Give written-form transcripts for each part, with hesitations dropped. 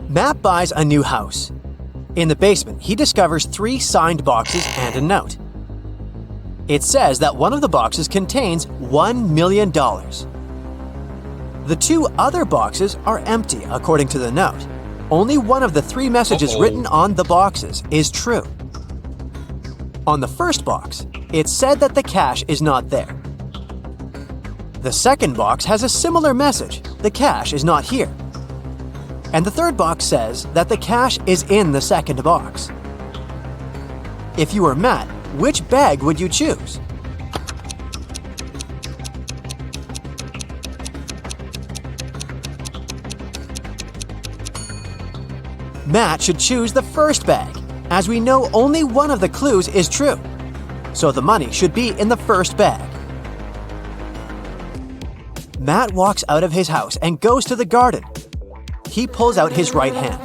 Matt buys a new house. In the basement, he discovers 3 signed boxes and a note. It says that one of the boxes contains $1 million. The 2 other boxes are empty, according to the note. Only one of the 3 messages written on the boxes is true. On the first box, it said that the cash is not there. The second box has a similar message: the cash is not here. And the third box says that the cash is in the second box. If you were Matt, which bag would you choose? Matt should choose the first bag, as we know only one of the clues is true. So the money should be in the first bag. Matt walks out of his house and goes to the garden. He pulls out his right hand.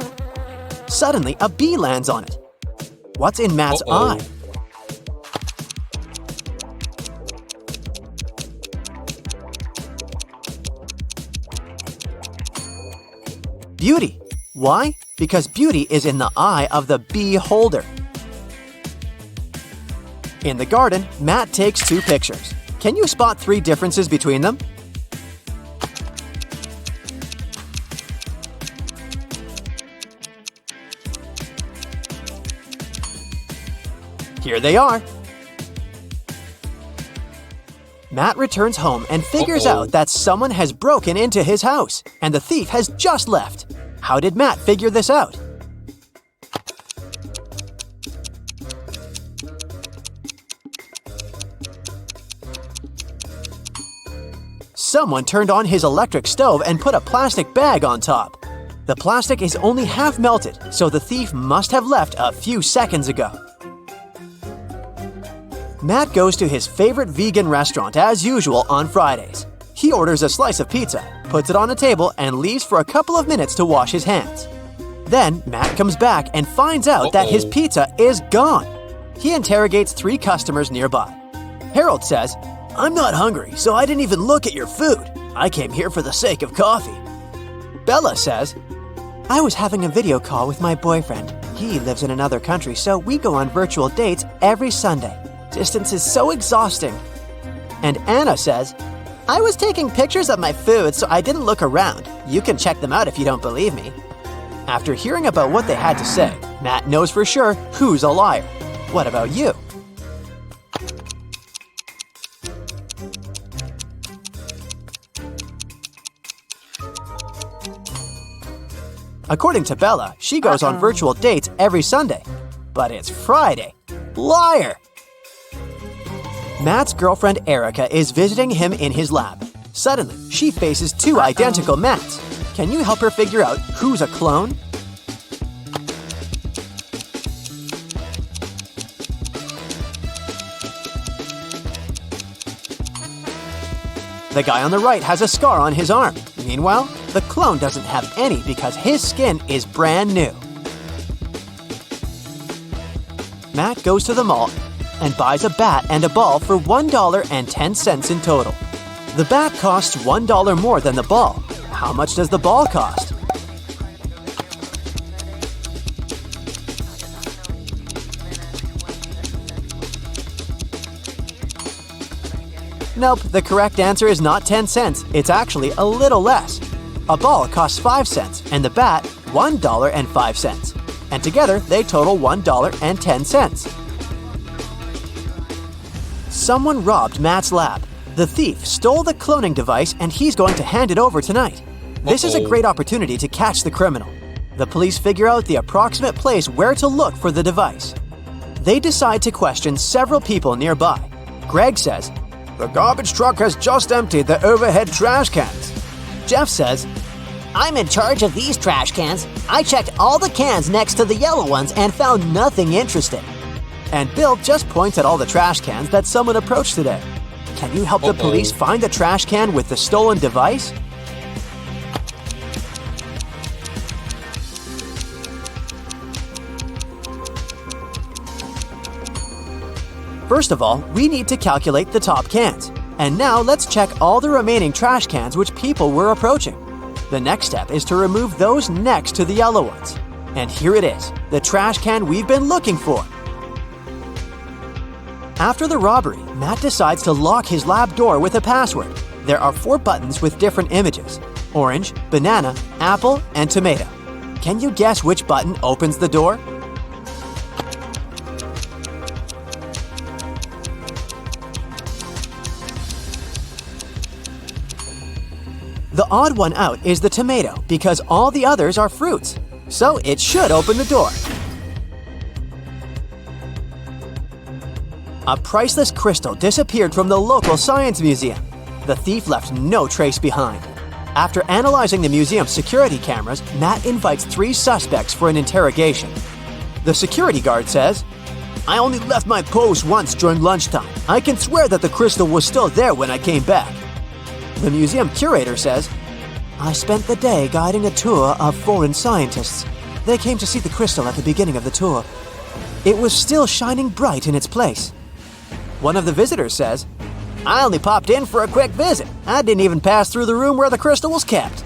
Suddenly, a bee lands on it. What's in Matt's eye? Beauty. Why? Because beauty is in the eye of the bee holder. In the garden, Matt takes 2 pictures. Can you spot 3 differences between them? Here they are. Matt returns home and figures out that someone has broken into his house, and the thief has just left. How did Matt figure this out? Someone turned on his electric stove and put a plastic bag on top. The plastic is only half melted, so the thief must have left a few seconds ago. Matt goes to his favorite vegan restaurant as usual on Fridays. He orders a slice of pizza, puts it on a table, and leaves for a couple of minutes to wash his hands. Then Matt comes back and finds out that his pizza is gone. He interrogates 3 customers nearby. Harold says, "I'm not hungry, so I didn't even look at your food. I came here for the sake of coffee." Bella says, "I was having a video call with my boyfriend. He lives in another country, so we go on virtual dates every Sunday. Distance is so exhausting." And Anna says, "I was taking pictures of my food, so I didn't look around. You can check them out if you don't believe me." After hearing about what they had to say, Matt knows for sure who's a liar. What about you? According to Bella, she goes on virtual dates every Sunday. But it's Friday. Liar! Matt's girlfriend Erica is visiting him in his lab. Suddenly, she faces 2 identical Matts. Can you help her figure out who's a clone? The guy on the right has a scar on his arm. Meanwhile, the clone doesn't have any because his skin is brand new. Matt goes to the mall and buys a bat and a ball for $1.10 in total. The bat costs $1 more than the ball. How much does the ball cost? Nope, the correct answer is not 10 cents. It's actually a little less. A ball costs 5 cents and the bat $1.05. And together they total $1.10. Someone robbed Matt's lab. The thief stole the cloning device and he's going to hand it over tonight. This is a great opportunity to catch the criminal. The police figure out the approximate place where to look for the device. They decide to question several people nearby. Greg says, "The garbage truck has just emptied the overhead trash cans." Jeff says, "I'm in charge of these trash cans. I checked all the cans next to the yellow ones and found nothing interesting." And Bill just points at all the trash cans that someone approached today. Can you help the police find the trash can with the stolen device? First of all, we need to calculate the top cans. And now let's check all the remaining trash cans which people were approaching. The next step is to remove those next to the yellow ones. And here it is, the trash can we've been looking for. After the robbery, Matt decides to lock his lab door with a password. There are 4 buttons with different images: orange, banana, apple, and tomato. Can you guess which button opens the door? The odd one out is the tomato because all the others are fruits, so it should open the door. A priceless crystal disappeared from the local science museum. The thief left no trace behind. After analyzing the museum's security cameras, Matt invites 3 suspects for an interrogation. The security guard says, "I only left my post once during lunchtime. I can swear that the crystal was still there when I came back." The museum curator says, "I spent the day guiding a tour of foreign scientists. They came to see the crystal at the beginning of the tour. It was still shining bright in its place." One of the visitors says, "I only popped in for a quick visit. I didn't even pass through the room where the crystal was kept."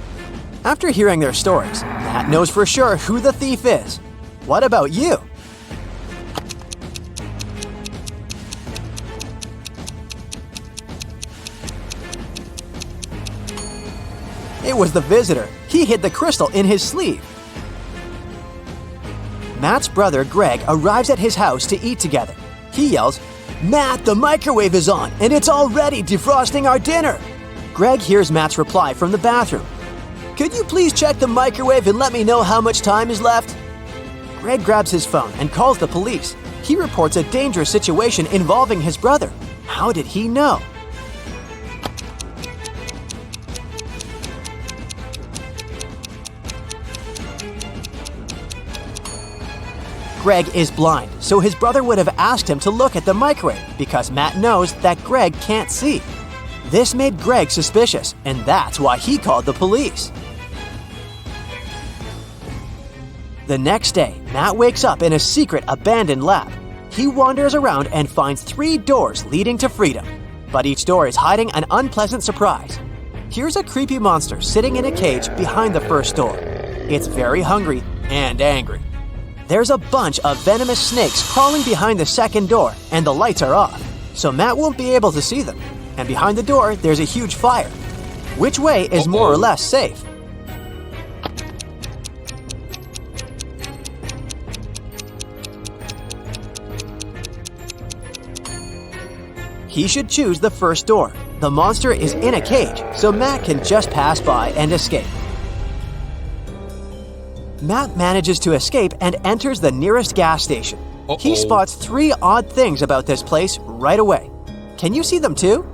After hearing their stories, Matt knows for sure who the thief is. What about you? It was the visitor. He hid the crystal in his sleeve. Matt's brother Greg arrives at his house to eat together. He yells, "Matt, the microwave is on, and it's already defrosting our dinner!" Greg hears Matt's reply from the bathroom. "Could you please check the microwave and let me know how much time is left?" Greg grabs his phone and calls the police. He reports a dangerous situation involving his brother. How did he know? Greg is blind, so his brother would have asked him to look at the microwave because Matt knows that Greg can't see. This made Greg suspicious, and that's why he called the police. The next day, Matt wakes up in a secret abandoned lab. He wanders around and finds 3 doors leading to freedom, but each door is hiding an unpleasant surprise. Here's a creepy monster sitting in a cage behind the first door. It's very hungry and angry. There's a bunch of venomous snakes crawling behind the second door, and the lights are off, so Matt won't be able to see them. And behind the door, there's a huge fire. Which way is more or less safe? He should choose the first door. The monster is in a cage, so Matt can just pass by and escape. Matt manages to escape and enters the nearest gas station. He spots 3 odd things about this place right away. Can you see them too?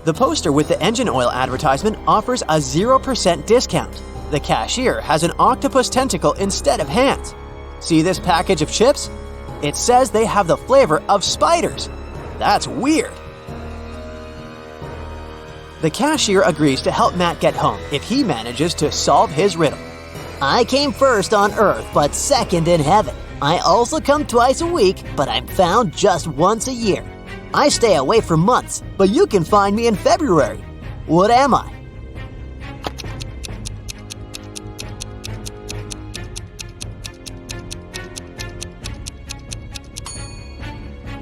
The poster with the engine oil advertisement offers a 0% discount. The cashier has an octopus tentacle instead of hands. See this package of chips? It says they have the flavor of spiders. That's weird. The cashier agrees to help Matt get home if he manages to solve his riddle. I came first on Earth, but second in heaven. I also come twice a week, but I'm found just once a year. I stay away for months, but you can find me in February. What am I?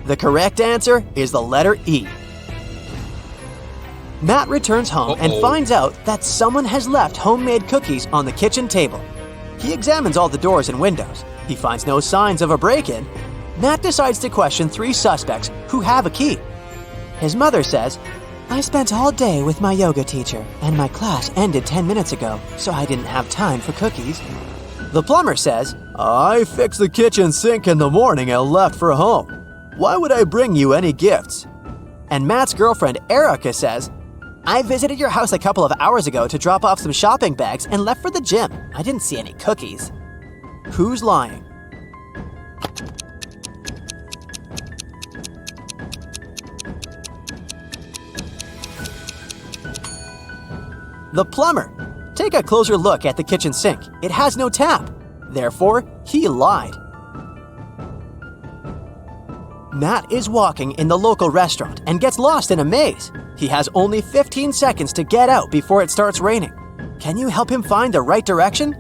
The correct answer is the letter E. Matt returns home and finds out that someone has left homemade cookies on the kitchen table. He examines all the doors and windows. He finds no signs of a break-in. Matt decides to question 3 suspects who have a key. His mother says, "I spent all day with my yoga teacher, and my class ended 10 minutes ago, so I didn't have time for cookies." The plumber says, "I fixed the kitchen sink in the morning and left for home. Why would I bring you any gifts?" And Matt's girlfriend Erica says, "I visited your house a couple of hours ago to drop off some shopping bags and left for the gym. I didn't see any cookies." Who's lying? The plumber. Take a closer look at the kitchen sink. It has no tap. Therefore, he lied. Matt is walking in the local restaurant and gets lost in a maze. He has only 15 seconds to get out before it starts raining. Can you help him find the right direction?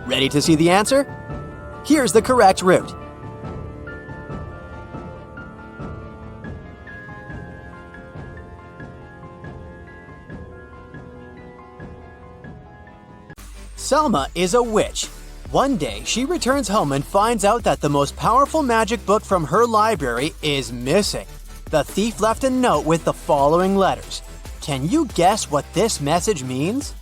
Ready to see the answer? Here's the correct route. Selma is a witch. One day, she returns home and finds out that the most powerful magic book from her library is missing. The thief left a note with the following letters. Can you guess what this message means?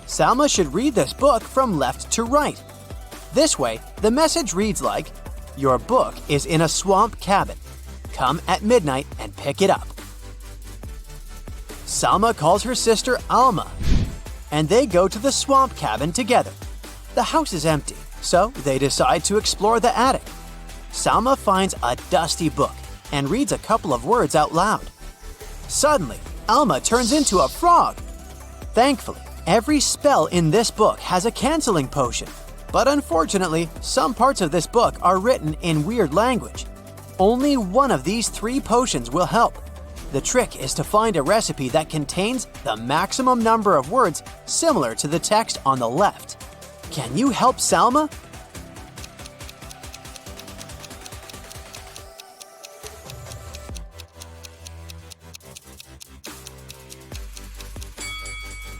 Selma should read this book from left to right. This way, the message reads like, "Your book is in a swamp cabin. Come at midnight and pick it up." Selma calls her sister Alma, and they go to the swamp cabin together. The house is empty, so they decide to explore the attic. Selma finds a dusty book and reads a couple of words out loud. Suddenly, Alma turns into a frog. Thankfully, every spell in this book has a canceling potion. But unfortunately, some parts of this book are written in weird language. Only one of these 3 potions will help. The trick is to find a recipe that contains the maximum number of words similar to the text on the left. Can you help Selma?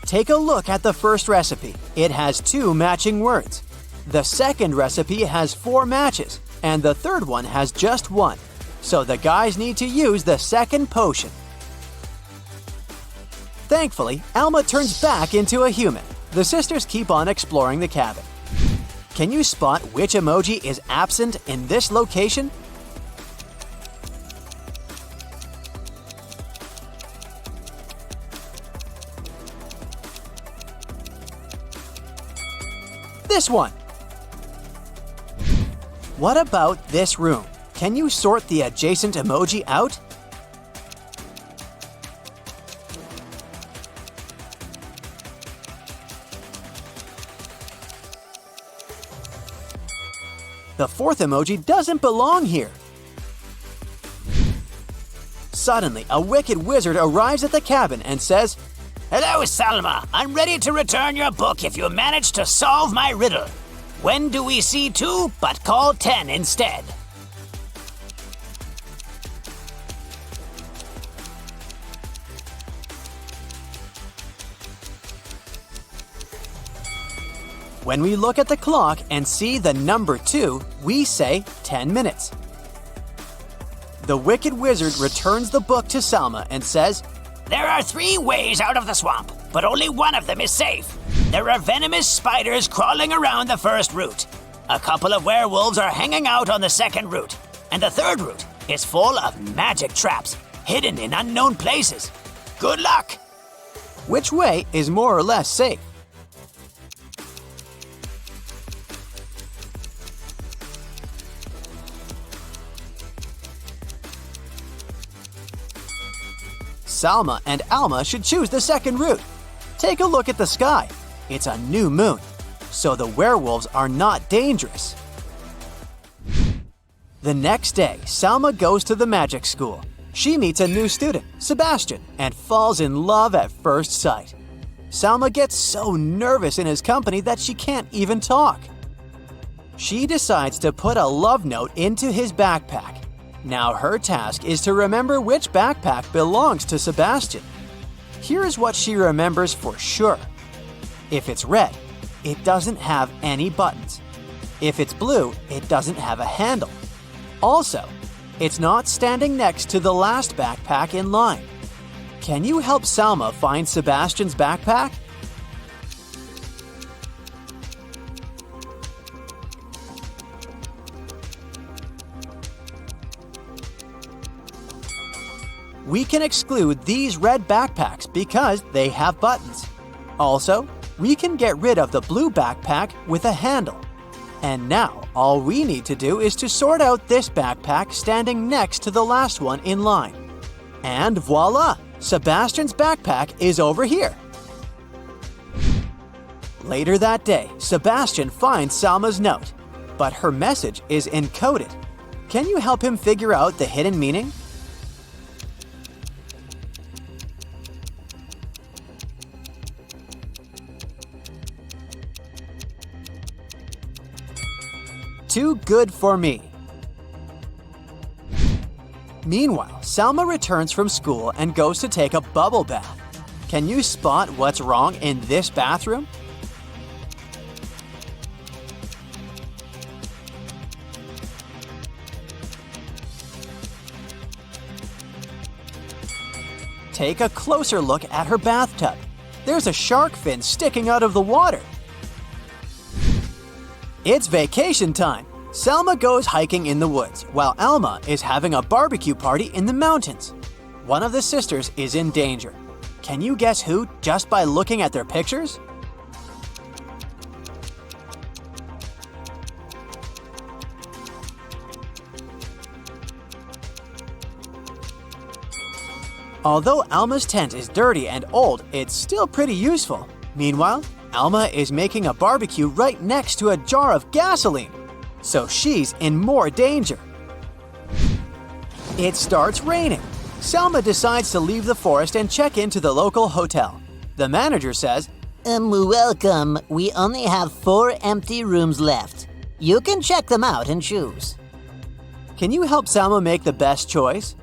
Take a look at the first recipe. It has 2 matching words. The second recipe has 4 matches, and the third one has just 1. So the guys need to use the second potion. Thankfully, Alma turns back into a human. The sisters keep on exploring the cabin. Can you spot which emoji is absent in this location? This one. What about this room? Can you sort the adjacent emoji out? The fourth emoji doesn't belong here. Suddenly, a wicked wizard arrives at the cabin and says, "Hello, Selma. I'm ready to return your book if you manage to solve my riddle. When do we see 2 but call 10 instead?" When we look at the clock and see the number 2, we say 10 minutes. The wicked wizard returns the book to Selma and says, "There are 3 ways out of the swamp, but only one of them is safe. There are venomous spiders crawling around the first route. A couple of werewolves are hanging out on the second route. And the third route is full of magic traps, hidden in unknown places. Good luck!" Which way is more or less safe? Selma and Alma should choose the second route. Take a look at the sky. It's a new moon, so the werewolves are not dangerous. The next day, Selma goes to the magic school. She meets a new student, Sebastian, and falls in love at first sight. Selma gets so nervous in his company that she can't even talk. She decides to put a love note into his backpack. Now her task is to remember which backpack belongs to Sebastian. Here's what she remembers for sure. If it's red, it doesn't have any buttons. If it's blue, it doesn't have a handle. Also, it's not standing next to the last backpack in line. Can you help Selma find Sebastian's backpack? We can exclude these red backpacks because they have buttons. Also, we can get rid of the blue backpack with a handle. And now, all we need to do is to sort out this backpack standing next to the last one in line. And voila! Sebastian's backpack is over here. Later that day, Sebastian finds Selma's note, but her message is encoded. Can you help him figure out the hidden meaning? Too good for me. Meanwhile, Selma returns from school and goes to take a bubble bath. Can you spot what's wrong in this bathroom? Take a closer look at her bathtub. There's a shark fin sticking out of the water. It's vacation time. Selma goes hiking in the woods, while Alma is having a barbecue party in the mountains. One of the sisters is in danger. Can you guess who just by looking at their pictures? Although Alma's tent is dirty and old, it's still pretty useful. Meanwhile, Alma is making a barbecue right next to a jar of gasoline, so she's in more danger. It starts raining. Selma decides to leave the forest and check into the local hotel. The manager says, Welcome. We only have 4 empty rooms left. You can check them out and choose. "Can you help Selma make the best choice?"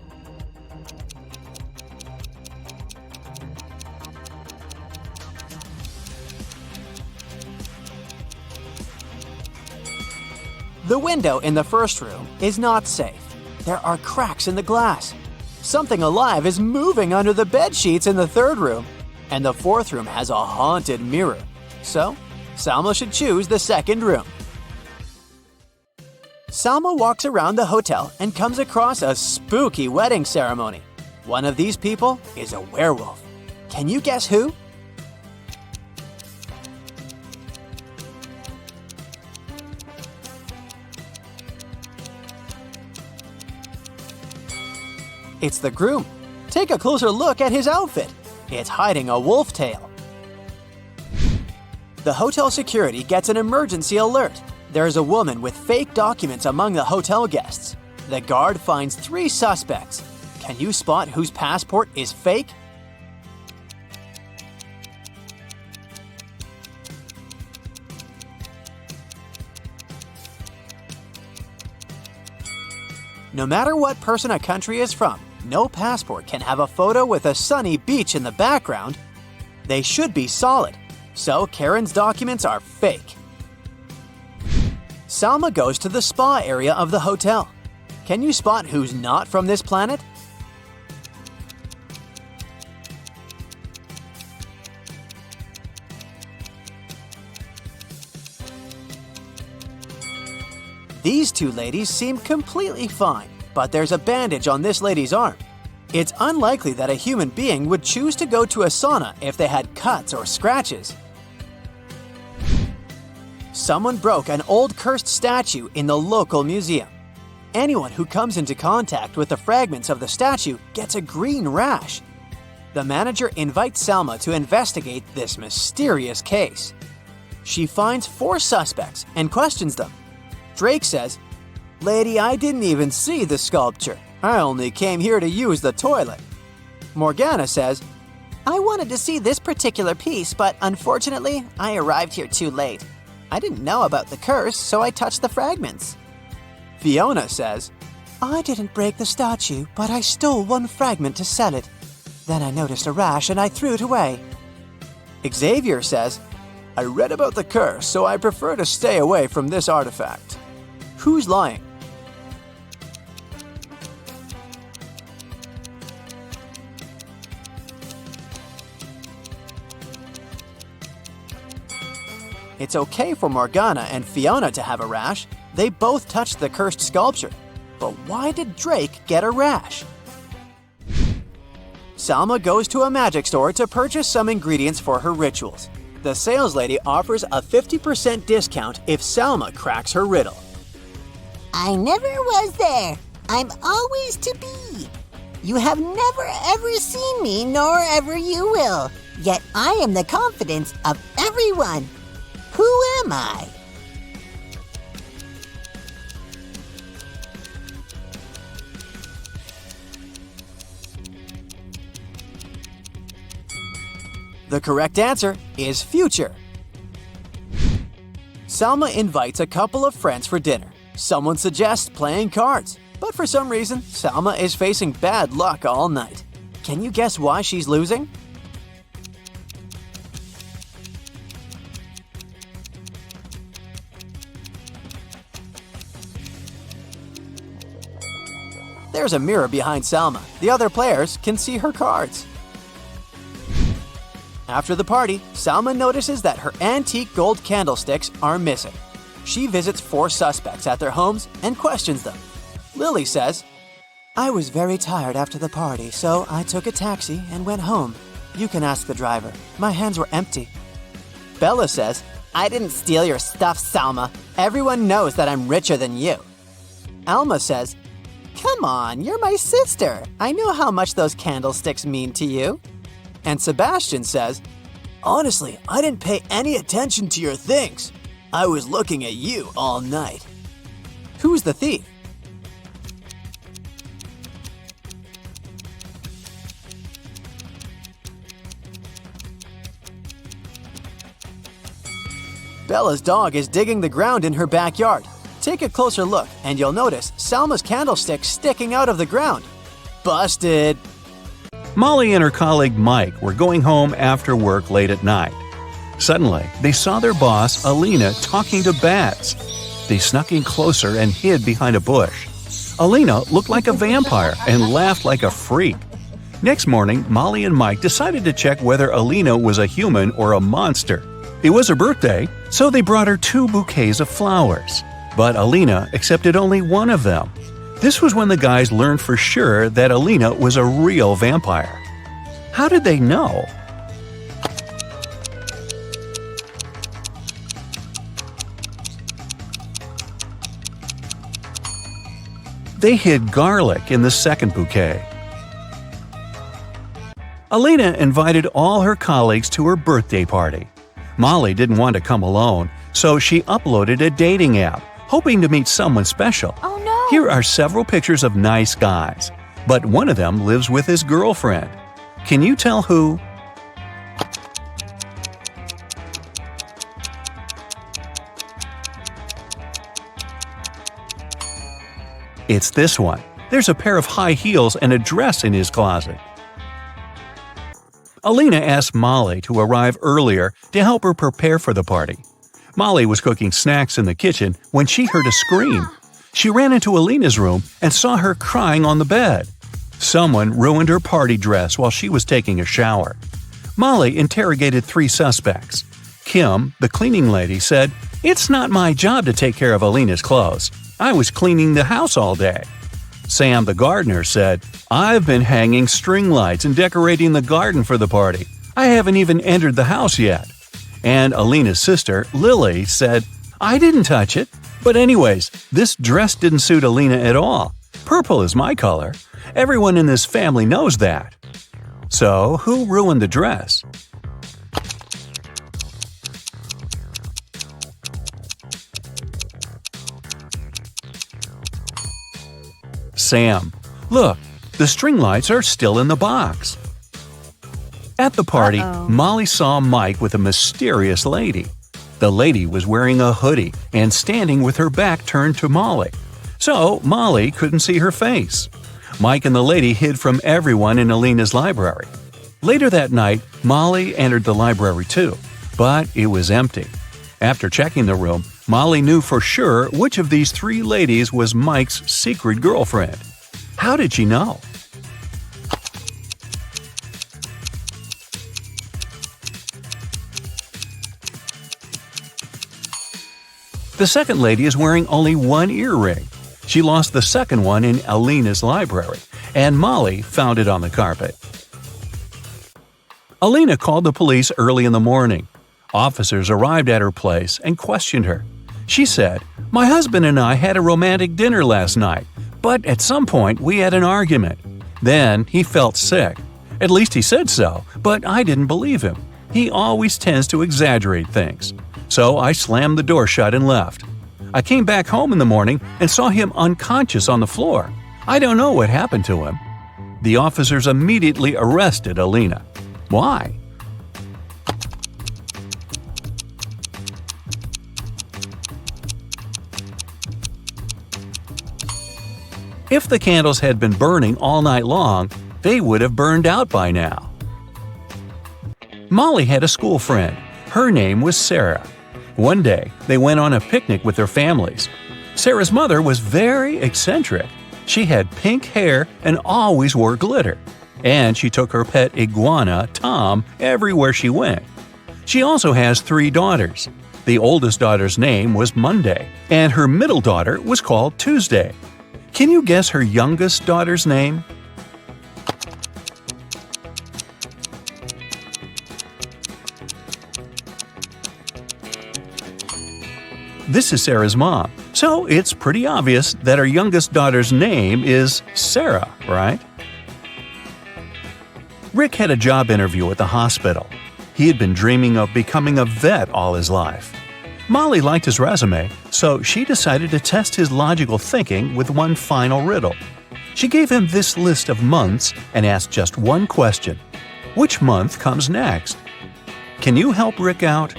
The window in the first room is not safe. There are cracks in the glass. Something alive is moving under the bed sheets in the third room. And the fourth room has a haunted mirror. So, Selma should choose the second room. Selma walks around the hotel and comes across a spooky wedding ceremony. One of these people is a werewolf. Can you guess who? It's the groom. Take a closer look at his outfit. It's hiding a wolf tail. The hotel security gets an emergency alert. There's a woman with fake documents among the hotel guests. The guard finds 3 suspects. Can you spot whose passport is fake? No matter what person a country is from, no passport can have a photo with a sunny beach in the background. They should be solid, so Karen's documents are fake. Selma goes to the spa area of the hotel. Can you spot who's not from this planet? These 2 ladies seem completely fine, but there's a bandage on this lady's arm. It's unlikely that a human being would choose to go to a sauna if they had cuts or scratches. Someone broke an old cursed statue in the local museum. Anyone who comes into contact with the fragments of the statue gets a green rash. The manager invites Selma to investigate this mysterious case. She finds 4 suspects and questions them. Drake says, "Lady, I didn't even see the sculpture. I only came here to use the toilet." Morgana says, "I wanted to see this particular piece, but unfortunately, I arrived here too late. I didn't know about the curse, so I touched the fragments." Fiona says, "I didn't break the statue, but I stole 1 fragment to sell it. Then I noticed a rash and I threw it away." Xavier says, "I read about the curse, so I prefer to stay away from this artifact." Who's lying? It's okay for Morgana and Fiona to have a rash. They both touched the cursed sculpture. But why did Drake get a rash? Selma goes to a magic store to purchase some ingredients for her rituals. The sales lady offers a 50% discount if Selma cracks her riddle. I never was there. I'm always to be. You have never ever seen me, nor ever you will. Yet I am the confidence of everyone. Who am I? The correct answer is future. Selma invites a couple of friends for dinner. Someone suggests playing cards, but for some reason, Selma is facing bad luck all night. Can you guess why she's losing? There's a mirror behind Selma. The other players can see her cards. After the party, Selma notices that her antique gold candlesticks are missing. She visits 4 suspects at their homes and questions them. Lily says, "I was very tired after the party, so I took a taxi and went home. You can ask the driver. My hands were empty." Bella says, "I didn't steal your stuff, Selma. Everyone knows that I'm richer than you." Alma says, "Come on, you're my sister. I know how much those candlesticks mean to you." And Sebastian says, "Honestly, I didn't pay any attention to your things. I was looking at you all night." Who's the thief? Bella's dog is digging the ground in her backyard. Take a closer look and you'll notice Selma's candlestick sticking out of the ground. Busted! Molly and her colleague Mike were going home after work late at night. Suddenly, they saw their boss, Alina, talking to bats. They snuck in closer and hid behind a bush. Alina looked like a vampire and laughed like a freak. Next morning, Molly and Mike decided to check whether Alina was a human or a monster. It was her birthday, so they brought her 2 bouquets of flowers. But Alina accepted only one of them. This was when the guys learned for sure that Alina was a real vampire. How did they know? They hid garlic in the second bouquet. Alina invited all her colleagues to her birthday party. Molly didn't want to come alone, so she uploaded a dating app, hoping to meet someone special. Oh no! Here are several pictures of nice guys, but one of them lives with his girlfriend. Can you tell who? It's this one. There's a pair of high heels and a dress in his closet. Alina asked Molly to arrive earlier to help her prepare for the party. Molly was cooking snacks in the kitchen when she heard a scream. She ran into Alina's room and saw her crying on the bed. Someone ruined her party dress while she was taking a shower. Molly interrogated 3 suspects. Kim, the cleaning lady, said, "It's not my job to take care of Alina's clothes. I was cleaning the house all day." Sam, the gardener, said, "I've been hanging string lights and decorating the garden for the party. I haven't even entered the house yet." And Alina's sister, Lily, said, "I didn't touch it. But anyways, this dress didn't suit Alina at all. Purple is my color. Everyone in this family knows that." So, who ruined the dress? Sam. Look, the string lights are still in the box. At the party, Molly saw Mike with a mysterious lady. The lady was wearing a hoodie and standing with her back turned to Molly. So Molly couldn't see her face. Mike and the lady hid from everyone in Alina's library. Later that night, Molly entered the library too, but it was empty. After checking the room, Molly knew for sure which of these 3 ladies was Mike's secret girlfriend. How did she know? The second lady is wearing only one earring. She lost the second one in Alina's library, and Molly found it on the carpet. Alina called the police early in the morning. Officers arrived at her place and questioned her. She said, "My husband and I had a romantic dinner last night, but at some point we had an argument. Then he felt sick. At least he said so, but I didn't believe him. He always tends to exaggerate things. So I slammed the door shut and left. I came back home in the morning and saw him unconscious on the floor. I don't know what happened to him." The officers immediately arrested Alina. Why? If the candles had been burning all night long, they would have burned out by now. Molly had a school friend. Her name was Sarah. One day, they went on a picnic with their families. Sarah's mother was very eccentric. She had pink hair and always wore glitter. And she took her pet iguana, Tom, everywhere she went. She also has 3 daughters. The oldest daughter's name was Monday, and her middle daughter was called Tuesday. Can you guess her youngest daughter's name? This is Sarah's mom, so it's pretty obvious that her youngest daughter's name is Sarah, right? Rick had a job interview at the hospital. He had been dreaming of becoming a vet all his life. Molly liked his resume, so she decided to test his logical thinking with one final riddle. She gave him this list of months and asked just one question. Which month comes next? Can you help Rick out?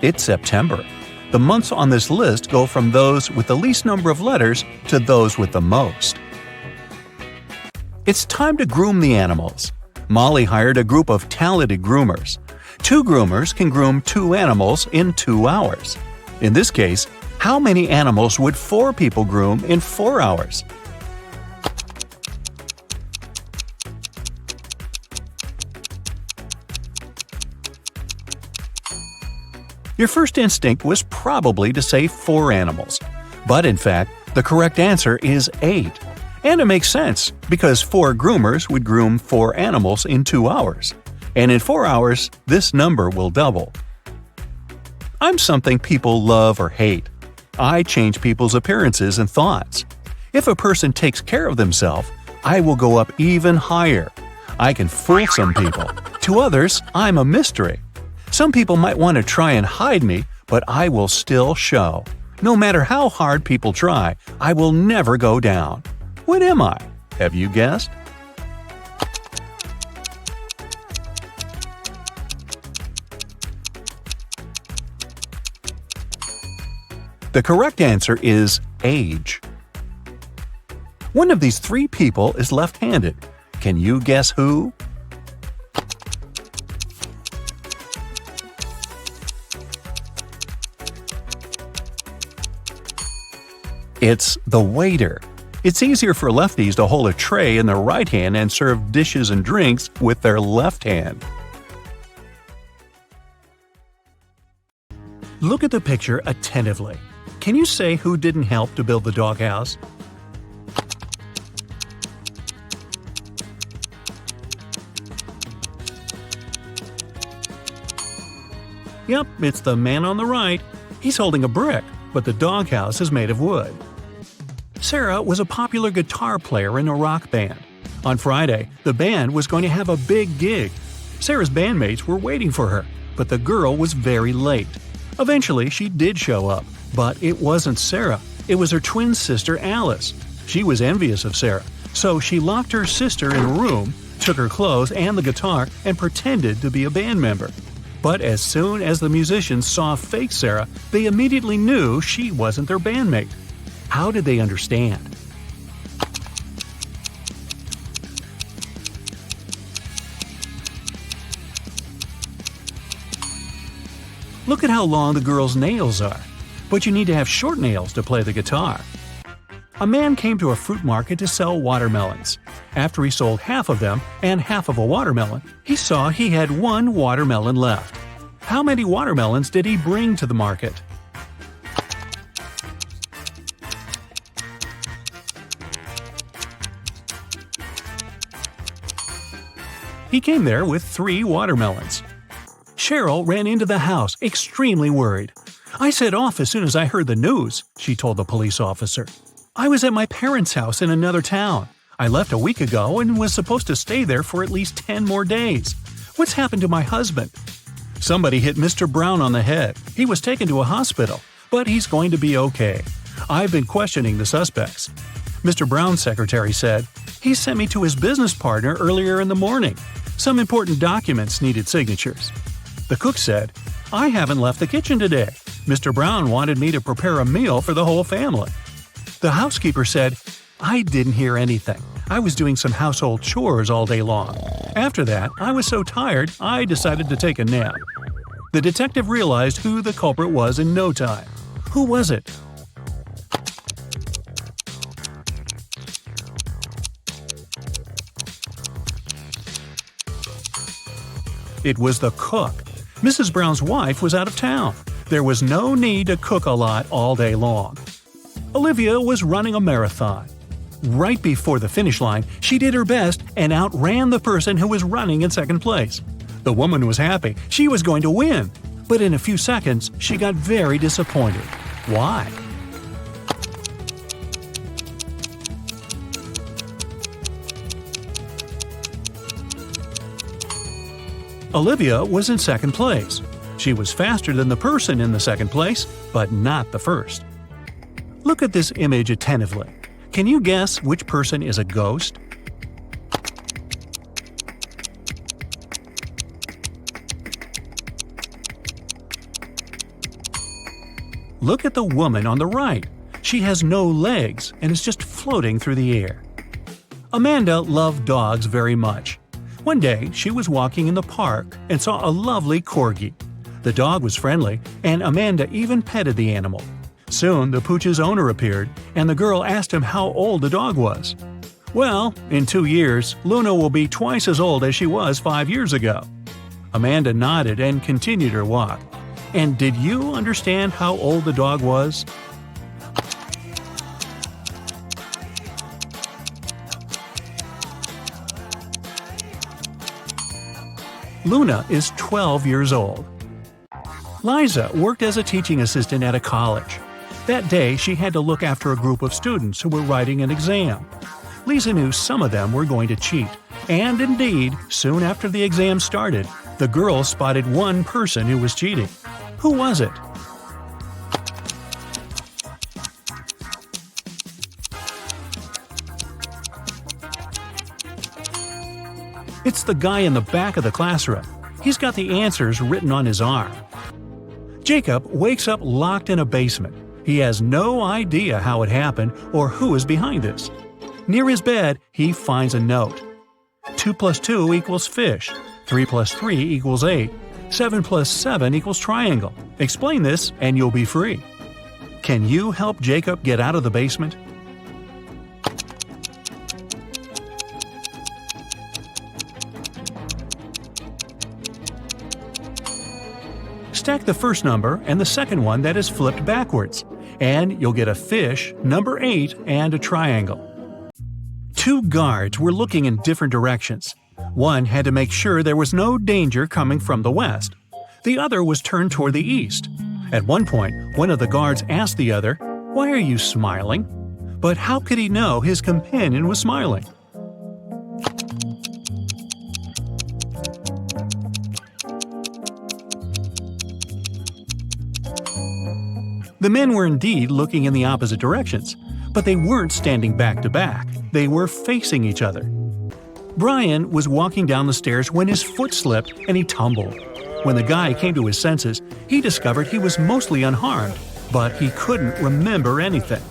It's September. The months on this list go from those with the least number of letters to those with the most. It's time to groom the animals. Molly hired a group of talented groomers. 2 groomers can groom 2 animals in 2 hours. In this case, how many animals would 4 people groom in 4 hours? Your first instinct was probably to say 4 animals. But in fact, the correct answer is 8. And it makes sense, because 4 groomers would groom 4 animals in 2 hours. And in 4 hours, this number will double. I'm something people love or hate. I change people's appearances and thoughts. If a person takes care of themselves, I will go up even higher. I can fool some people. To others, I'm a mystery. Some people might want to try and hide me, but I will still show. No matter how hard people try, I will never go down. What am I? Have you guessed? The correct answer is age. One of these 3 people is left-handed. Can you guess who? It's the waiter. It's easier for lefties to hold a tray in their right hand and serve dishes and drinks with their left hand. Look at the picture attentively. Can you say who didn't help to build the doghouse? Yep, it's the man on the right. He's holding a brick, but the doghouse is made of wood. Sarah was a popular guitar player in a rock band. On Friday, the band was going to have a big gig. Sarah's bandmates were waiting for her, but the girl was very late. Eventually, she did show up, but it wasn't Sarah. It was her twin sister, Alice. She was envious of Sarah, so she locked her sister in a room, took her clothes and the guitar, and pretended to be a band member. But as soon as the musicians saw fake Sarah, they immediately knew she wasn't their bandmate. How did they understand? Look at how long the girl's nails are. But you need to have short nails to play the guitar. A man came to a fruit market to sell watermelons. After he sold half of them and half of a watermelon, he saw he had 1 watermelon left. How many watermelons did he bring to the market? He came there with 3 watermelons. Cheryl ran into the house, extremely worried. "I set off as soon as I heard the news," she told the police officer. "I was at my parents' house in another town. I left a week ago and was supposed to stay there for at least 10 more days. What's happened to my husband?" "Somebody hit Mr. Brown on the head. He was taken to a hospital, but he's going to be okay. I've been questioning the suspects." Mr. Brown's secretary said, "He sent me to his business partner earlier in the morning. Some important documents needed signatures." The cook said, "I haven't left the kitchen today. Mr. Brown wanted me to prepare a meal for the whole family." The housekeeper said, "I didn't hear anything. I was doing some household chores all day long. After that, I was so tired, I decided to take a nap." The detective realized who the culprit was in no time. Who was it? It was the cook. Mrs. Brown's wife was out of town. There was no need to cook a lot all day long. Olivia was running a marathon. Right before the finish line, she did her best and outran the person who was running in second place. The woman was happy. She was going to win. But in a few seconds, she got very disappointed. Why? Olivia was in second place. She was faster than the person in the second place, but not the first. Look at this image attentively. Can you guess which person is a ghost? Look at the woman on the right. She has no legs and is just floating through the air. Amanda loved dogs very much. One day, she was walking in the park and saw a lovely corgi. The dog was friendly, and Amanda even petted the animal. Soon, the pooch's owner appeared, and the girl asked him how old the dog was. "Well, in 2 years, Luna will be twice as old as she was 5 years ago." Amanda nodded and continued her walk. And did you understand how old the dog was? Luna is 12 years old. Liza worked as a teaching assistant at a college. That day, she had to look after a group of students who were writing an exam. Lisa knew some of them were going to cheat, and indeed, soon after the exam started, the girls spotted one person who was cheating. Who was it? It's the guy in the back of the classroom. He's got the answers written on his arm. Jacob wakes up locked in a basement. He has no idea how it happened or who is behind this. Near his bed, he finds a note. 2 + 2 = fish. 3 + 3 = 8. 7 + 7 = triangle. Explain this and you'll be free. Can you help Jacob get out of the basement? Stack the first number and the second one that is flipped backwards, and you'll get a fish, number 8, and a triangle. 2 guards were looking in different directions. One had to make sure there was no danger coming from the west. The other was turned toward the east. At one point, one of the guards asked the other, "Why are you smiling?" But how could he know his companion was smiling? The men were indeed looking in the opposite directions, but they weren't standing back to back. They were facing each other. Brian was walking down the stairs when his foot slipped and he tumbled. When the guy came to his senses, he discovered he was mostly unharmed, but he couldn't remember anything.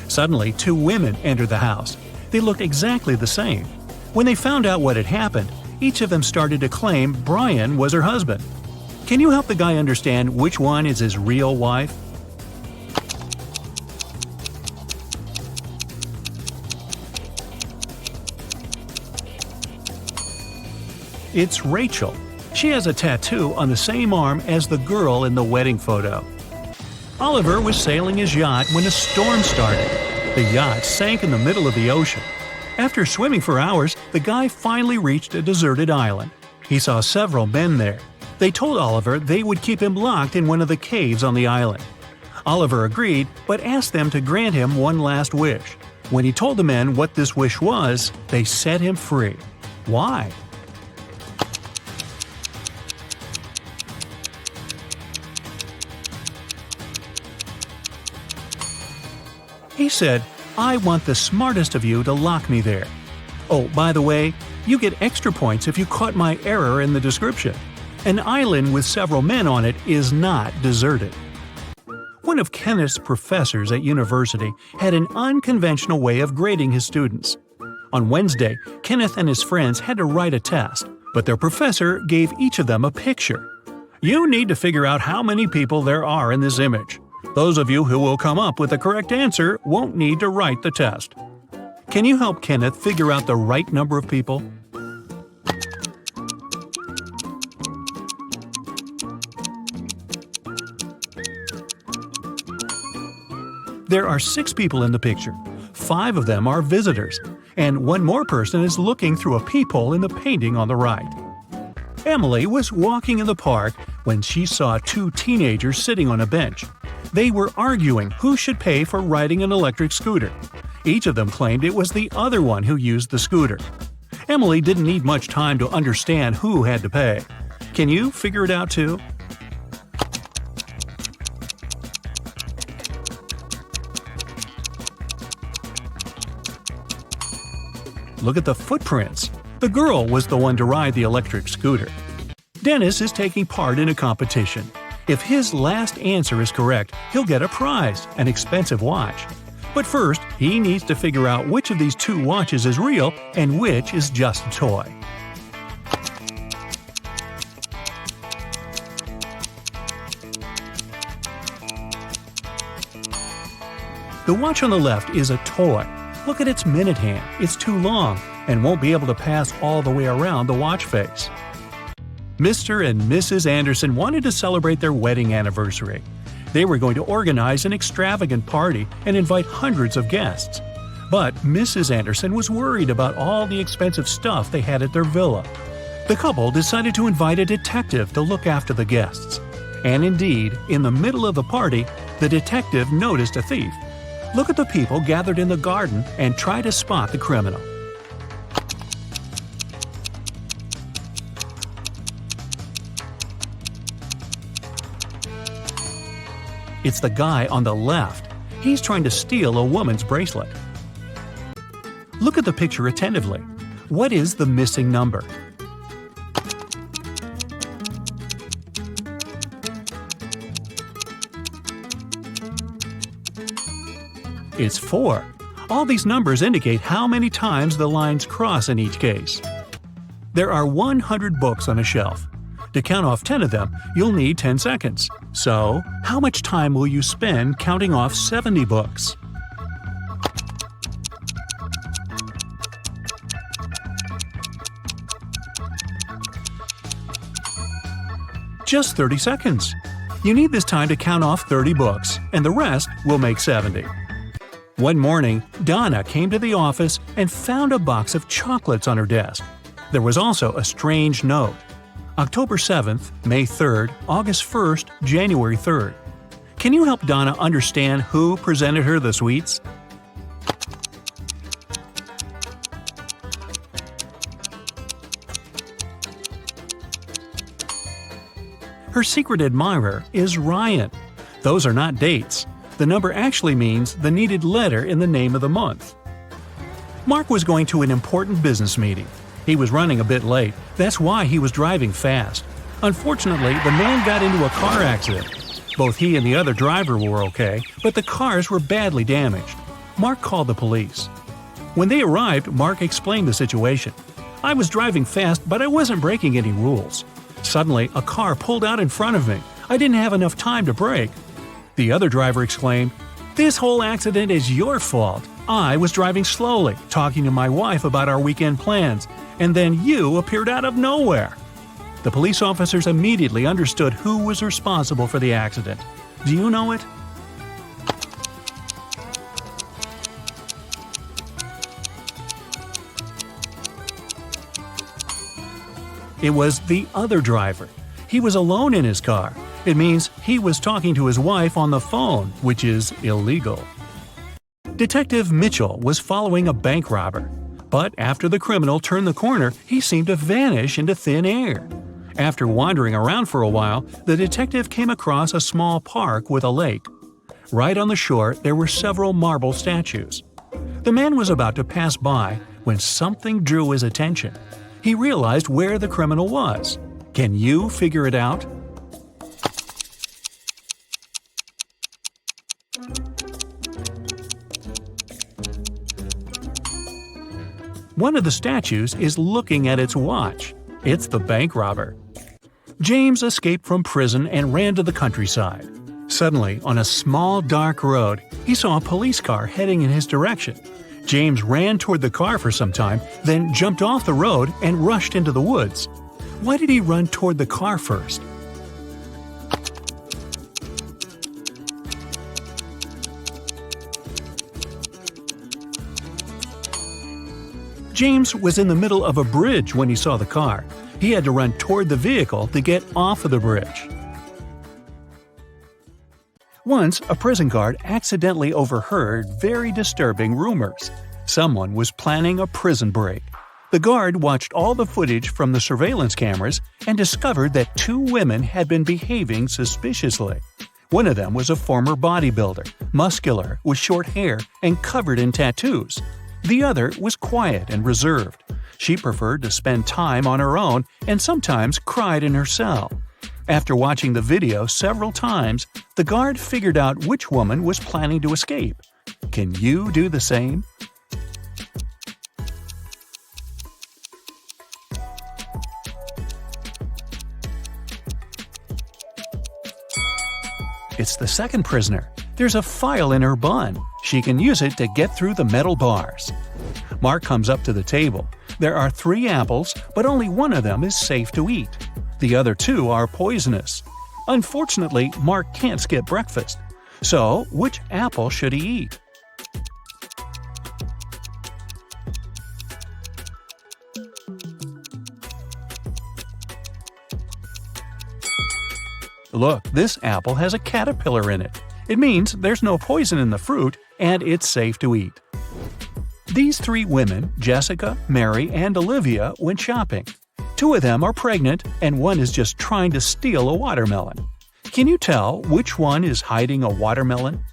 Suddenly, 2 women entered the house. They looked exactly the same. When they found out what had happened, each of them started to claim Brian was her husband. Can you help the guy understand which one is his real wife? It's Rachel. She has a tattoo on the same arm as the girl in the wedding photo. Oliver was sailing his yacht when a storm started. The yacht sank in the middle of the ocean. After swimming for hours, the guy finally reached a deserted island. He saw several men there. They told Oliver they would keep him locked in one of the caves on the island. Oliver agreed, but asked them to grant him one last wish. When he told the men what this wish was, they set him free. Why? He said, "I want the smartest of you to lock me there. Oh, by the way, you get extra points if you caught my error in the description. An island with several men on it is not deserted." One of Kenneth's professors at university had an unconventional way of grading his students. On Wednesday, Kenneth and his friends had to write a test, but their professor gave each of them a picture. "You need to figure out how many people there are in this image. Those of you who will come up with the correct answer won't need to write the test." Can you help Kenneth figure out the right number of people? There are 6 people in the picture. 5 of them are visitors, and one more person is looking through a peephole in the painting on the right. Emily was walking in the park when she saw 2 teenagers sitting on a bench. They were arguing who should pay for riding an electric scooter. Each of them claimed it was the other one who used the scooter. Emily didn't need much time to understand who had to pay. Can you figure it out too? Look at the footprints. The girl was the one to ride the electric scooter. Dennis is taking part in a competition. If his last answer is correct, he'll get a prize, an expensive watch. But first, he needs to figure out which of these 2 watches is real and which is just a toy. The watch on the left is a toy. Look at its minute hand. It's too long and won't be able to pass all the way around the watch face. Mr. and Mrs. Anderson wanted to celebrate their wedding anniversary. They were going to organize an extravagant party and invite hundreds of guests. But Mrs. Anderson was worried about all the expensive stuff they had at their villa. The couple decided to invite a detective to look after the guests. And indeed, in the middle of the party, the detective noticed a thief. Look at the people gathered in the garden and try to spot the criminal. It's the guy on the left. He's trying to steal a woman's bracelet. Look at the picture attentively. What is the missing number? It's 4. All these numbers indicate how many times the lines cross in each case. There are 100 books on a shelf. To count off 10 of them, you'll need 10 seconds. So, how much time will you spend counting off 70 books? Just 30 seconds. You need this time to count off 30 books, and the rest will make 70. One morning, Donna came to the office and found a box of chocolates on her desk. There was also a strange note. October 7th, May 3rd, August 1st, January 3rd. Can you help Donna understand who presented her the sweets? Her secret admirer is Ryan. Those are not dates. The number actually means the needed letter in the name of the month. Mark was going to an important business meeting. He was running a bit late. That's why he was driving fast. Unfortunately, the man got into a car accident. Both he and the other driver were okay, but the cars were badly damaged. Mark called the police. When they arrived, Mark explained the situation. "I was driving fast, but I wasn't breaking any rules. Suddenly, a car pulled out in front of me. I didn't have enough time to brake." The other driver exclaimed, "This whole accident is your fault. I was driving slowly, talking to my wife about our weekend plans, and then you appeared out of nowhere." The police officers immediately understood who was responsible for the accident. Do you know it? It was the other driver. He was alone in his car. It means he was talking to his wife on the phone, which is illegal. Detective Mitchell was following a bank robber. But after the criminal turned the corner, he seemed to vanish into thin air. After wandering around for a while, the detective came across a small park with a lake. Right on the shore, there were several marble statues. The man was about to pass by when something drew his attention. He realized where the criminal was. Can you figure it out? One of the statues is looking at its watch. It's the bank robber. James escaped from prison and ran to the countryside. Suddenly, on a small dark road, he saw a police car heading in his direction. James ran toward the car for some time, then jumped off the road and rushed into the woods. Why did he run toward the car first? James was in the middle of a bridge when he saw the car. He had to run toward the vehicle to get off of the bridge. Once, a prison guard accidentally overheard very disturbing rumors. Someone was planning a prison break. The guard watched all the footage from the surveillance cameras and discovered that 2 women had been behaving suspiciously. One of them was a former bodybuilder, muscular, with short hair, and covered in tattoos. The other was quiet and reserved. She preferred to spend time on her own and sometimes cried in her cell. After watching the video several times, the guard figured out which woman was planning to escape. Can you do the same? It's the second prisoner. There's a file in her bun. She can use it to get through the metal bars. Mark comes up to the table. There are 3 apples, but only one of them is safe to eat. The other 2 are poisonous. Unfortunately, Mark can't skip breakfast. So, which apple should he eat? Look, this apple has a caterpillar in it. It means there's no poison in the fruit and it's safe to eat. These 3 women, Jessica, Mary, and Olivia, went shopping. 2 of them are pregnant and one is just trying to steal a watermelon. Can you tell which one is hiding a watermelon?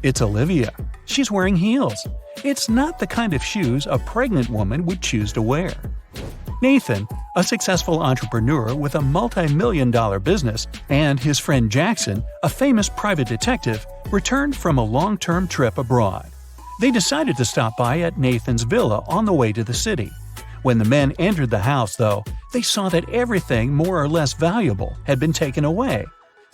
It's Olivia. She's wearing heels. It's not the kind of shoes a pregnant woman would choose to wear. Nathan, a successful entrepreneur with a multi-million-dollar business, and his friend Jackson, a famous private detective, returned from a long-term trip abroad. They decided to stop by at Nathan's villa on the way to the city. When the men entered the house, though, they saw that everything more or less valuable had been taken away.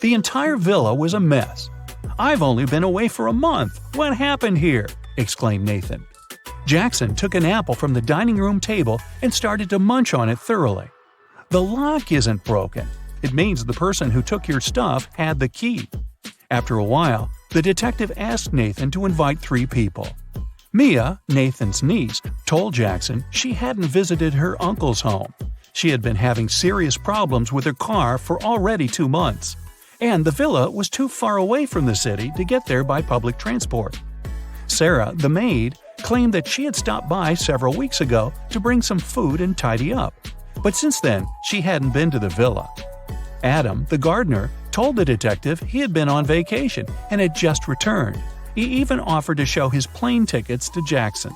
The entire villa was a mess. "I've only been away for a month. What happened here?" exclaimed Nathan. Jackson took an apple from the dining room table and started to munch on it thoroughly. The lock isn't broken. It means the person who took your stuff had the key. After a while, the detective asked Nathan to invite 3 people. Mia, Nathan's niece, told Jackson she hadn't visited her uncle's home. She had been having serious problems with her car for already 2 months. And the villa was too far away from the city to get there by public transport. Sarah, the maid, claimed that she had stopped by several weeks ago to bring some food and tidy up, but since then she hadn't been to the villa. Adam, the gardener, told the detective he had been on vacation and had just returned. He even offered to show his plane tickets to Jackson.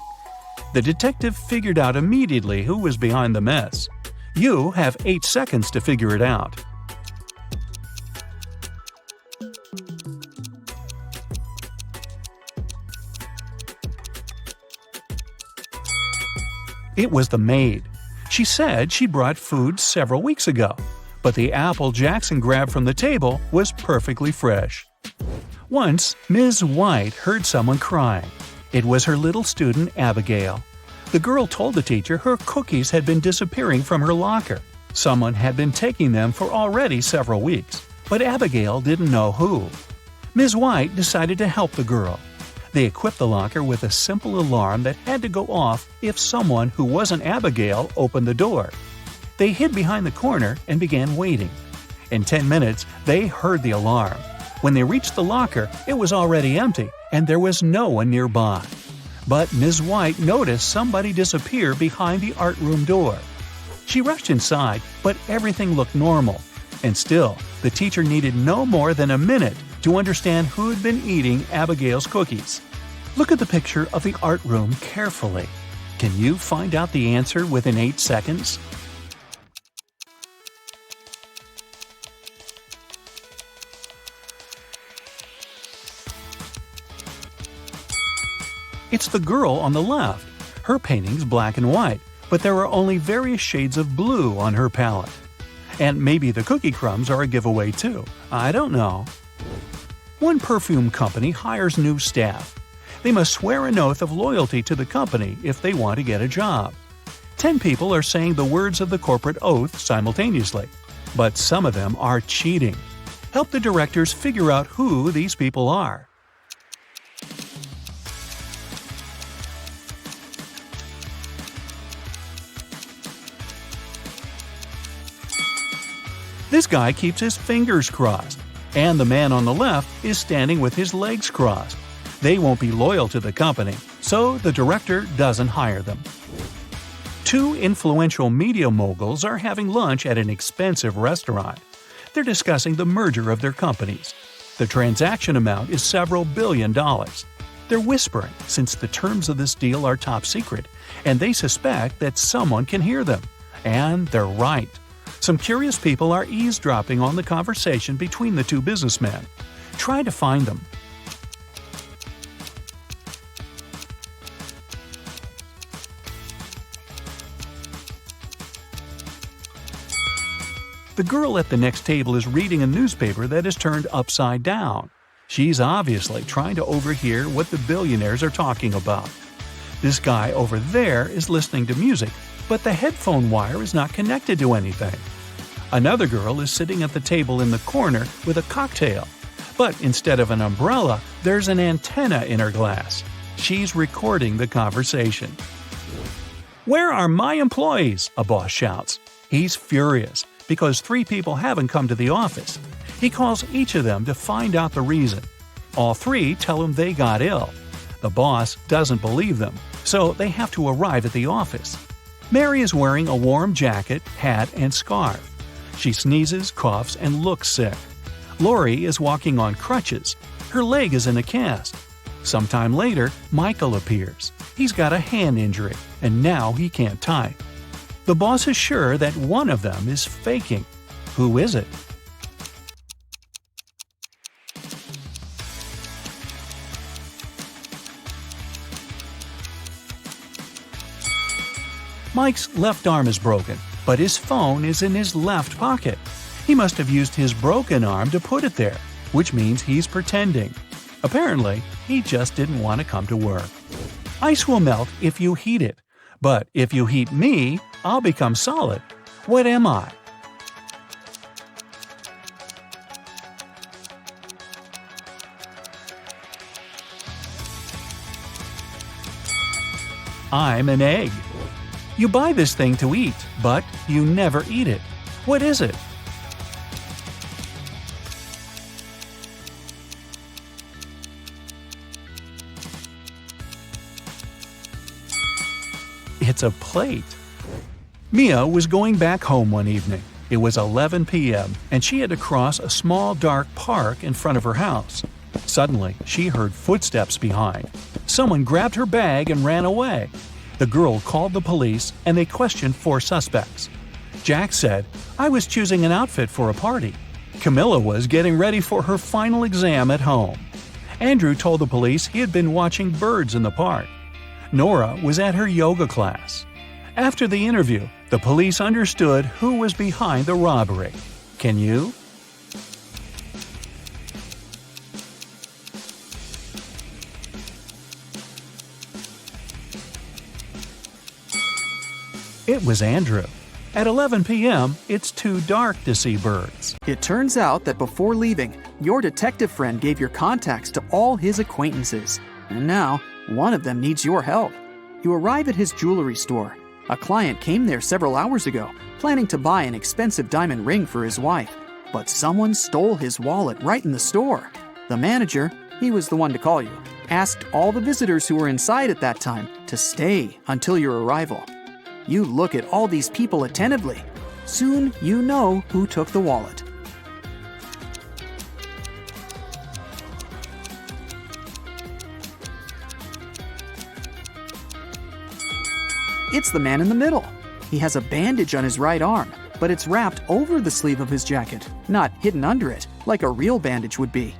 The detective figured out immediately who was behind the mess. You have 8 seconds to figure it out. It was the maid. She said she brought food several weeks ago, but the apple Jackson grabbed from the table was perfectly fresh. Once, Ms. White heard someone crying. It was her little student, Abigail. The girl told the teacher her cookies had been disappearing from her locker. Someone had been taking them for already several weeks, but Abigail didn't know who. Ms. White decided to help the girl. They equipped the locker with a simple alarm that had to go off if someone who wasn't Abigail opened the door. They hid behind the corner and began waiting. In 10 minutes, they heard the alarm. When they reached the locker, it was already empty, and there was no one nearby. But Ms. White noticed somebody disappear behind the art room door. She rushed inside, but everything looked normal. And still, the teacher needed no more than a minute to understand who'd been eating Abigail's cookies. Look at the picture of the art room carefully. Can you find out the answer within 8 seconds? It's the girl on the left. Her painting's black and white, but there are only various shades of blue on her palette. And maybe the cookie crumbs are a giveaway too. I don't know. One perfume company hires new staff. They must swear an oath of loyalty to the company if they want to get a job. 10 people are saying the words of the corporate oath simultaneously, but some of them are cheating. Help the directors figure out who these people are. This guy keeps his fingers crossed, and the man on the left is standing with his legs crossed. They won't be loyal to the company, so the director doesn't hire them. 2 influential media moguls are having lunch at an expensive restaurant. They're discussing the merger of their companies. The transaction amount is several $billion. They're whispering since the terms of this deal are top secret, and they suspect that someone can hear them. And they're right. Some curious people are eavesdropping on the conversation between the 2 businessmen. Try to find them. The girl at the next table is reading a newspaper that is turned upside down. She's obviously trying to overhear what the billionaires are talking about. This guy over there is listening to music, but the headphone wire is not connected to anything. Another girl is sitting at the table in the corner with a cocktail, but instead of an umbrella, there's an antenna in her glass. She's recording the conversation. "Where are my employees?" a boss shouts. He's furious because 3 people haven't come to the office. He calls each of them to find out the reason. All 3 tell him they got ill. The boss doesn't believe them, so they have to arrive at the office. Mary is wearing a warm jacket, hat, and scarf. She sneezes, coughs, and looks sick. Lori is walking on crutches. Her leg is in a cast. Sometime later, Michael appears. He's got a hand injury, and now he can't type. The boss is sure that one of them is faking. Who is it? Mike's left arm is broken, but his phone is in his left pocket. He must have used his broken arm to put it there, which means he's pretending. Apparently, he just didn't want to come to work. Ice will melt if you heat it, but if you heat me, I'll become solid. What am I? I'm an egg. You buy this thing to eat, but you never eat it. What is it? It's a plate. Mia was going back home one evening. It was 11 p.m., and she had to cross a small dark park in front of her house. Suddenly, she heard footsteps behind. Someone grabbed her bag and ran away. The girl called the police, and they questioned 4 suspects. Jack said, "I was choosing an outfit for a party." Camilla was getting ready for her final exam at home. Andrew told the police he had been watching birds in the park. Nora was at her yoga class. After the interview, the police understood who was behind the robbery. Can you? It was Andrew. At 11 p.m., it's too dark to see birds. It turns out that before leaving, Your detective friend gave your contacts to all his acquaintances, and now one of them needs your help. You arrive at his jewelry store. A client came there several hours ago, planning to buy an expensive diamond ring for his wife, but someone stole his wallet right in the store. The manager, he was the one to call you, asked all the visitors who were inside at that time to stay until your arrival. You look at all these people attentively. Soon you know who took the wallet. It's the man in the middle. He has a bandage on his right arm, but it's wrapped over the sleeve of his jacket, not hidden under it, like a real bandage would be.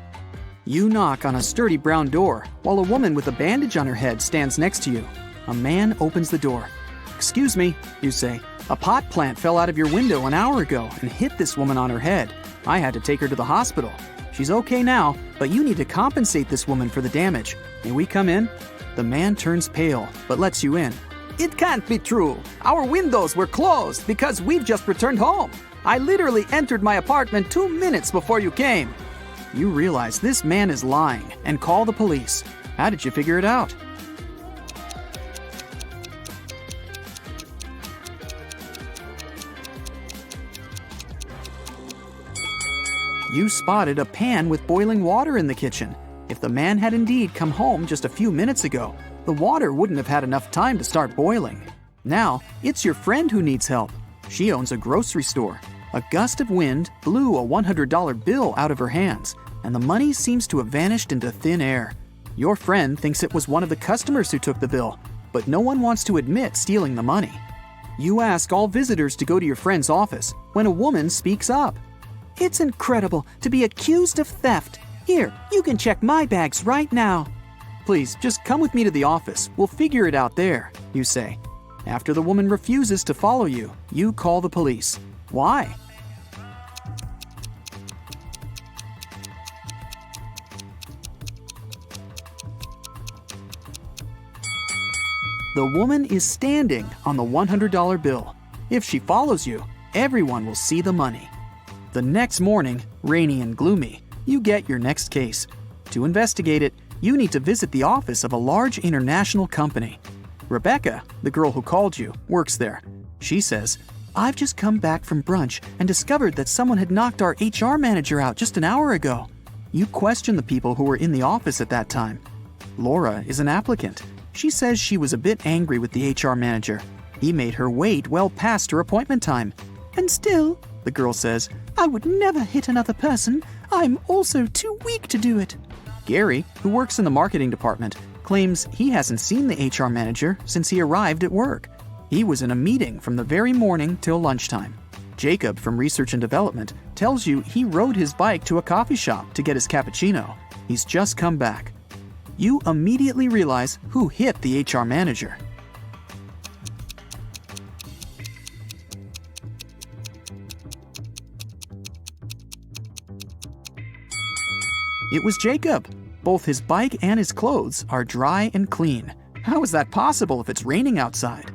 You knock on a sturdy brown door, while a woman with a bandage on her head stands next to you. A man opens the door. "Excuse me," you say. "A pot plant fell out of your window an hour ago and hit this woman on her head. I had to take her to the hospital. She's okay now, but you need to compensate this woman for the damage. May we come in?" The man turns pale, but lets you in. "It can't be true. Our windows were closed because we've just returned home. I literally entered my apartment 2 minutes before you came." You realize this man is lying and call the police. How did you figure it out? You spotted a pan with boiling water in the kitchen. If the man had indeed come home just a few minutes ago, the water wouldn't have had enough time to start boiling. Now, it's your friend who needs help. She owns a grocery store. A gust of wind blew a $100 bill out of her hands, and the money seems to have vanished into thin air. Your friend thinks it was one of the customers who took the bill, but no one wants to admit stealing the money. You ask all visitors to go to your friend's office when a woman speaks up. "It's incredible to be accused of theft. Here, you can check my bags right now." "Please, just come with me to the office. We'll figure it out there," you say. After the woman refuses to follow you, you call the police. Why? The woman is standing on the $100 bill. If she follows you, everyone will see the money. The next morning, rainy and gloomy, you get your next case. To investigate it, you need to visit the office of a large international company. Rebecca, the girl who called you, works there. She says, "I've just come back from brunch and discovered that someone had knocked our HR manager out just an hour ago." You question the people who were in the office at that time. Laura is an applicant. She says she was a bit angry with the HR manager. He made her wait well past her appointment time. "And still," the girl says, "I would never hit another person. I'm also too weak to do it." Gary, who works in the marketing department, claims he hasn't seen the HR manager since he arrived at work. He was in a meeting from the very morning till lunchtime. Jacob from Research and Development tells you he rode his bike to a coffee shop to get his cappuccino. He's just come back. You immediately realize who hit the HR manager. It was Jacob. Both his bike and his clothes are dry and clean. How is that possible if it's raining outside?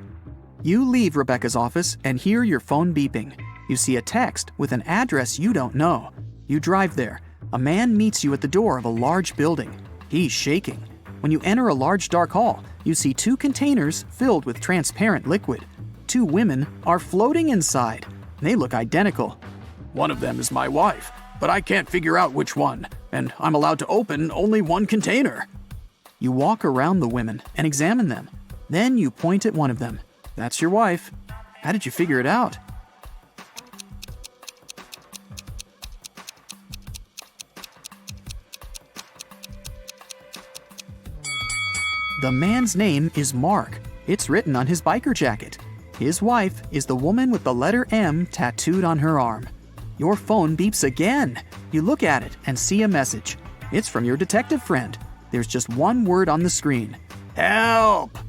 You leave Rebecca's office and hear your phone beeping. You see a text with an address you don't know. You drive there. A man meets you at the door of a large building. He's shaking. When you enter a large dark hall, you see 2 containers filled with transparent liquid. 2 women are floating inside. They look identical. "One of them is my wife, but I can't figure out which one, and I'm allowed to open only 1 container." You walk around the women and examine them. Then you point at one of them. That's your wife. How did you figure it out? The man's name is Mark. It's written on his biker jacket. His wife is the woman with the letter M tattooed on her arm. Your phone beeps again. You look at it and see a message. It's from your detective friend. There's just one word on the screen. Help!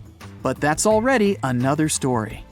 But that's already another story.